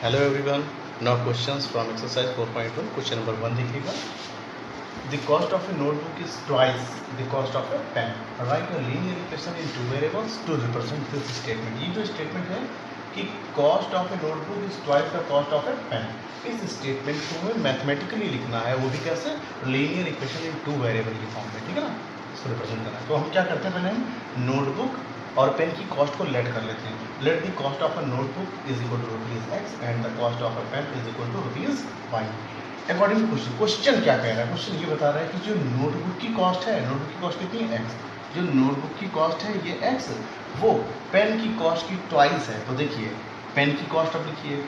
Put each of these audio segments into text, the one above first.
Hello everyone. Now questions from exercise 4.1. Question number 1 देखिएगा. The cost of a notebook is twice the cost of a pen. Write a linear equation in two variables to represent this statement. ये जो statement है कि cost of a notebook is twice the cost of a pen. इस statement को हमें mathematically लिखना है, वो भी कैसे? Linear equation in two variable के फॉर्म में, ठीक है ना? इसको रिप्रेजेंट करना है. तो हम क्या करते हैं, पहले हम नोटबुक और पेन की कॉस्ट को लेट कर लेते हैं. Let the cost of a notebook is equal to rupees x and the cost of a pen is equal to rupees y. According to question, question क्या कह रहा है? क्वेश्चन ये बता रहा है कि जो नोटबुक की कॉस्ट है, नोटबुक की कॉस्ट कितनी है? एक्स. जो नोटबुक की कॉस्ट है ये एक्स, वो पेन की कॉस्ट की ट्वाइस है. तो देखिए पेन की कॉस्ट अब लिखिए.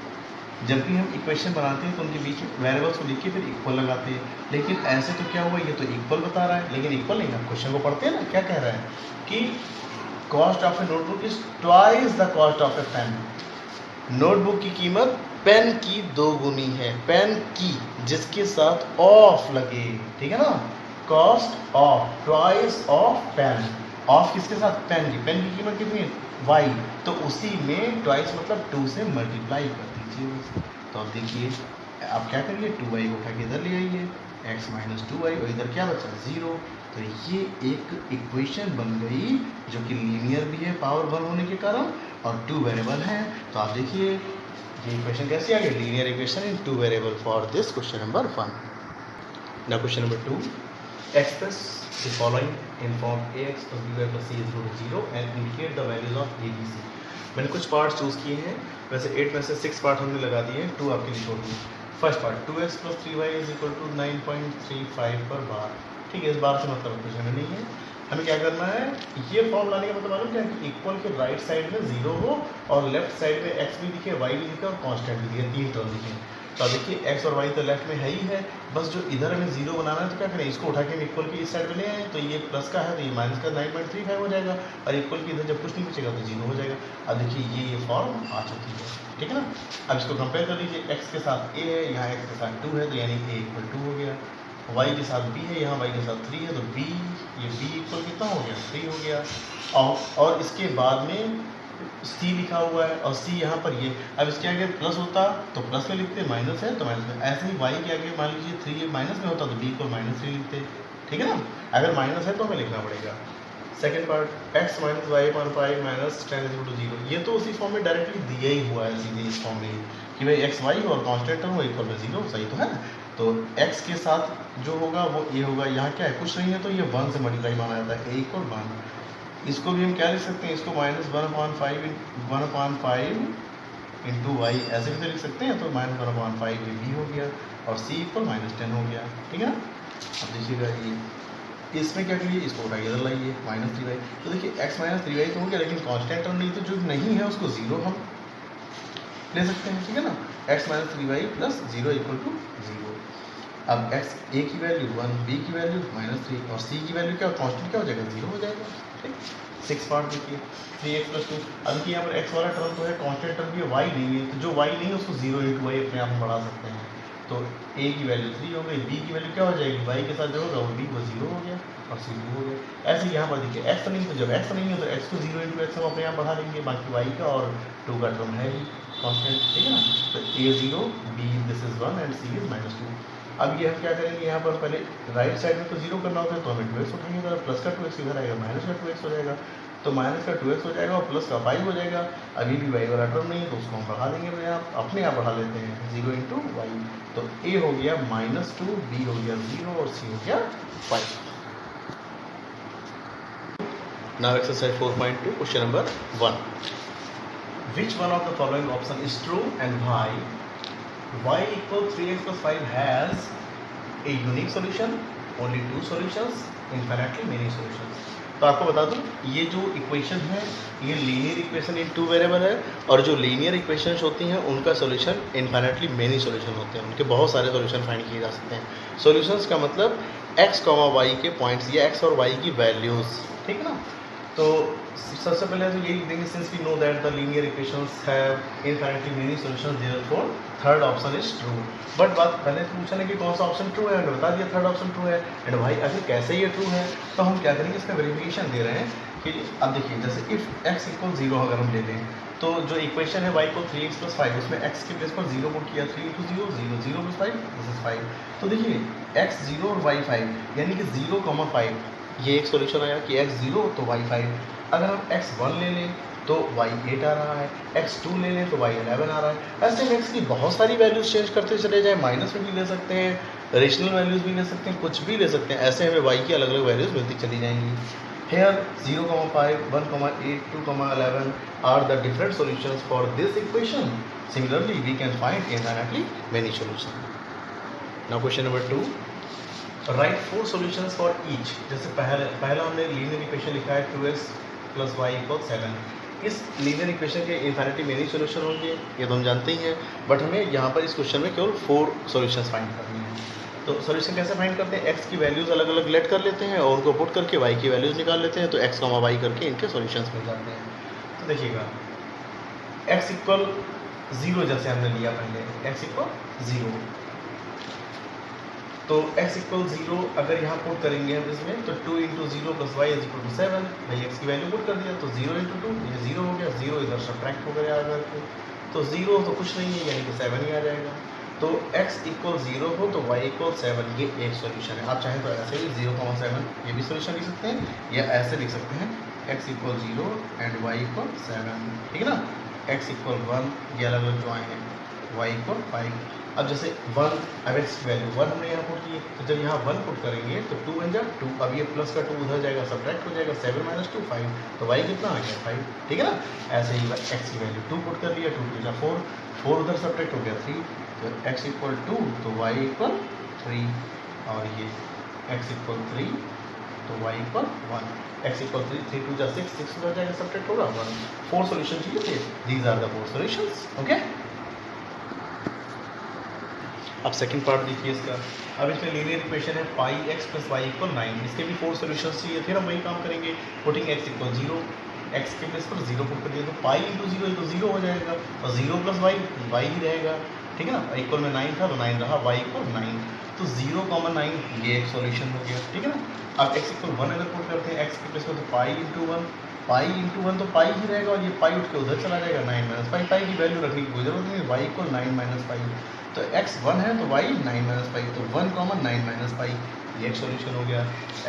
जब भी हम इक्वेशन बनाते हैं तो उनके बीच में वेरिएबल्स को लिख के फिर इक्वल लगाते हैं. लेकिन ऐसे तो क्या हुआ, ये तो इक्वल बता रहा है, लेकिन इक्वल नहीं. हम क्वेश्चन को पढ़ते हैं ना, क्या कह रहा है कि cost of a notebook is twice the cost of a pen. Notebook की कीमत पेन की दो गुनी है. पेन की जिसके साथ ऑफ लगे, ठीक है ना. Cost of twice of pen. Of किसके साथ? पेन की. पेन की कीमत कितनी है? वाई. तो उसी में ट्वाइस मतलब 2 से मल्टीप्लाई कर दीजिए. तो अब देखिए आप क्या करिए, 2y को उठा के इधर ले आइए, x माइनस 2y, और इधर क्या बचा? 0. तो ये एक इक्वेशन बन गई जो कि लीनियर भी है पावर 1 होने के कारण, और 2 वेरिएबल हैं. तो आप देखिए ये इक्वेशन कैसे आ गई? Linear equation in 2 variable for this question number 1. Now question number 2. Express the following in form ax plus by plus c is equal to 0 and indicate the values of a b c. मैंने कुछ part choose किए हैं, वैसे 8 में से 6 part हमने लगा दिए हैं, 2 आपके लिए छोड़ दिए. First part 2x plus 3y is equal to 9.35 पर बार. ठीक है, इस बार से मतलब कुछ हमें नहीं है. हमें क्या करना है, ये फॉर्म लाने का मतलब मालूम क्या है कि इक्वल के राइट साइड में 0 हो और लेफ्ट साइड में x भी दिखे, y भी दिखे और कांस्टेंट भी दिखे, 3 टर्म दिखे. तो देखिए x और y तो लेफ्ट में है ही है, बस जो इधर हमें 0 बनाना है तो क्या करें, इसको उठा के हम इक्वल की इस साइड में ले आए. तो ये प्लस का है तो ये माइनस का 9.35 हो जाएगा, और इक्वल की इधर जब कुछ नहीं बचेगा तो 0 हो जाएगा. अब देखिए ये फॉर्म आ चुकी है, ठीक है ना. अब इसको कंपेयर कर लीजिए, x के साथ a है, यहाँ x के साथ 2 है, तो यानी a इक्वल 2 हो गया. y के साथ b है, यहाँ y के साथ 3 है, तो b, ये b इक्वल कितना हो गया? 3 हो गया. और इसके बाद में c लिखा हुआ है, और c यहाँ पर ये. अब इसके आगे प्लस होता तो प्लस में लिखते, माइनस है तो माइनस में. ऐसे ही y के आगे मान लीजिए 3 माइनस में होता तो b को -3 लिखते, ठीक है ना. अगर माइनस है तो हमें लिखना पड़ेगा. Second part x minus y upon 5 minus 10 is equal to 0. ये तो उसी फॉर्म में डायरेक्टली दिया ही हुआ है, सीधे इस फॉर्म में कि भाई एक्स वाई और कांस्टेंट टर्म वो इक्वल टू 0. सही तो है. तो x के साथ जो होगा वो a होगा. यहाँ क्या है, कुछ नहीं है तो ये 1 से मल्टीप्लाई माना जाता है, a इक्वल 1. इसको भी हम क्या लिख सकते हैं, इसको -1/5 इंटू वाई ऐसे भी तो लिख सकते हैं. तो -1/5 ये b हो गया, और c इक्वल -10 हो गया, ठीक है ना. अब देखिएगा ये इसमें क्या करिए, इसको उठा के इधर लाइए, -3y. तो देखिए x -3y तो हो गया, लेकिन कांस्टेंट टर्म नहीं, तो जो नहीं है उसको 0 हम ले सकते हैं, ठीक है ना. x -3y plus 0 equal to 0. अब x a की वैल्यू 1, b की वैल्यू -3, और c की वैल्यू क्या, कांस्टेंट क्या हो जाएगा? 0 हो जाएगा, ठीक. 6 पार्ट देखिए, 3x + 2. अब देखिए यहाँ पर x वाला टर्म तो है, कांस्टेंट टर्म भी है, y नहीं है, तो जो y नहीं है उसको 0 × y अपने आप में बढ़ा सकते हैं. तो a की वैल्यू 3 हो गई, b की वैल्यू क्या हो जाएगी, y के साथ जो होगा वो b को 0 हो गया, और c 2 हो गया. ऐसे यहाँ पर देखिए x नहीं, तो जब x नहीं है तो x को 0 × x हम अपने आप बढ़ा देंगे, बाकी y का और 2 का टर्म है ही कांस्टेंट, ठीक है ना. तो a 0, b this is 1 and c is -2. अब ये हम क्या करेंगे, यहाँ पर पहले राइट साइड में तो 0 करना होता है, तो हमें 2x उठाएंगे, तो प्लस का 2x इधर आएगा, माइनस का 2x हो जाएगा. तो माइनस का 2x हो जाएगा और प्लस का 5 हो जाएगा. अभी भी y वाला टर्म नहीं है तो उसको हम बढ़ा देंगे, अपने आप बढ़ा लेते हैं, 0 × y. तो a हो गया -2, b हो गया 0 और c हो गया 5. Now exercise 4.2, question number 1. Which one of the following option is true and why? Y equals 3x plus 5 has a unique solution, only 2 solutions, infinitely many solutions. तो आपको बता दूं, ये जो इक्वेशन है ये लीनियर इक्वेशन इन 2 वेरिएबल है, और जो लीनियर इक्वेशंस होती हैं उनका सॉल्यूशन इन्फिनिटली मेनी सॉल्यूशन होते हैं, उनके बहुत सारे सॉल्यूशन फाइंड किए जा सकते हैं. सॉल्यूशंस का मतलब x, y के पॉइंट्स या x और y की वैल्यूज़, ठीक है ना. तो सबसे पहले तो यही लिख देंगे, since we know that the linear equations have infinitely many solutions, therefore third option is true. But बात पहले पूछा कि कौन सा ऑप्शन ट्रू है, हमने बता दिया थर्ड ऑप्शन ट्रू है. एंड भाई अगर कैसे ये ट्रू है, तो हम क्या करेंगे, इसका वेरिफिकेशन दे रहे हैं कि अब देखिए जैसे इफ x इक्वल 0 अगर हम ले लें तो जो इक्वेशन है y को 3x + 5 उसमें x के प्लेस पर 0 पुट किया 3 × 0 0 0 + 5 दिस इज 5। तो देखिए x 0 और y 5 यानी कि 0, 5 ये एक सॉल्यूशन आया कि x 0 तो y 5। अगर हम x 1 ले लें तो y 8 आ रहा है, x 2 ले लें तो y 11 आ रहा है। ऐसे हम x की बहुत सारी वैल्यूज चेंज करते चले जाए, माइनस में भी ले सकते हैं, रेशनल वैल्यूज भी ले सकते हैं, कुछ भी ले सकते हैं। ऐसे हमें y की अलग अलग वैल्यूज मिलती चली जाएंगी। Here 0, 5, 1, 8, 2, 11 are the different solutions for this equation. Similarly, we can find infinitely many solutions. Now question number 2. Write 4 solutions for each. जैसे पहला हमने लीनियर इक्वेशन लिखा है 2x + y = 7। इस लीनियर इक्वेशन के इन्फिनिटी मेनी सॉल्यूशन होंगे, ये तो हम जानते ही हैं, बट हमें यहाँ पर इस क्वेश्चन में केवल 4 सॉल्यूशंस फाइंड करनी है। तो सॉल्यूशन कैसे फाइंड करते हैं? x की वैल्यूज़ अलग अलग लेट कर लेते हैं और उनको पुट करके y की वैल्यूज़ निकाल लेते हैं, तो x, y करके इनके सॉल्यूशंस मिल जाते हैं। तो देखिएगा x = 0 जैसे हमने लिया पहले, x = 0, तो x = 0 अगर यहाँ पुट करेंगे हम इसमें तो 2 × 0 + y = 7। भाई x की वैल्यू पुट कर दिया तो 0 × 2 ये 0 हो गया, 0 इधर सब्ट्रैक्ट हो गया अगर तो 0 तो कुछ नहीं है यानी कि 7 ही आ जाएगा। तो x = 0 हो तो y = 7, ये एक सॉल्यूशन है। आप चाहें तो ऐसे ही 0, 7 ये भी सॉल्यूशन लिख सकते हैं, या ऐसे लिख सकते हैं x = 0 एंड y = 7, ठीक है ना। x = 1 ये अलग अलग जो आए हैं, y = 5। अब जैसे 1, अब x की वैल्यू 1 हमने यहाँ पुट की, तो जब यहाँ 1 पुट करेंगे तो 2 × 2, अब ये प्लस का 2 उधर जाएगा, सब्ट्रैक्ट हो जाएगा, 7 - 2 5, तो y कितना आ गया 5, ठीक है ना। ऐसे ही x की वैल्यू 2 पुट कर लिया, 2 × 4, 4 उधर सब्ट्रैक्ट हो गया 3, तो x = 2 तो y = 3, और ये x = 3 तो y = 1, x = 3, 3 × 2 = 6, 6 उधर जाएगा, सब्ट्रैक्ट होगा 1। 4 सॉल्यूशन चाहिए थे, these are the 4 solutions, okay. अब सेकंड पार्ट देखिए इसका। अब इसमें लीनियर इक्वेशन है πx + y = 9, इसके भी 4 सॉल्यूशंस चाहिए। फिर हम वही काम करेंगे, पुटिंग x = 0, x के प्लेस पर 0 पुट कर दिया तो π × 0 तो 0 हो जाएगा, और 0 + y ही रहेगा, ठीक है ना। इक्वल में 9 था तो 9 रहा, y = 9, तो 0, 9 ये एक सॉल्यूशन हो गया, ठीक है ना। अब x = 1 अगर पुट करते हैं x के प्लेस पर तो π × 1, π × 1 तो π ही रहेगा, और ये π उठ के उधर चला जाएगा, 9 - π, π की वैल्यू रखने की कोई जरूरत नहीं, y = 9 - π, तो x 1 है तो y 9 - π, तो 1, 9 - π ये एक सॉल्यूशन हो गया।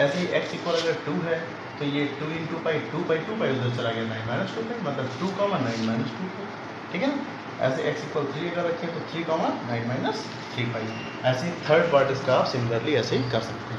ऐसे ही x = अगर 2 है तो ये 2 × π, 2 π उधर चला गया, 9 - 2 π, मतलब 2, 9 - 2 π, ठीक है ना। ऐसे x = 3 अगर रखें तो 3, 9 - 3 π। ऐसे ही थर्ड पार्ट इसका आप सिमिलरली ऐसे ही कर सकते हैं।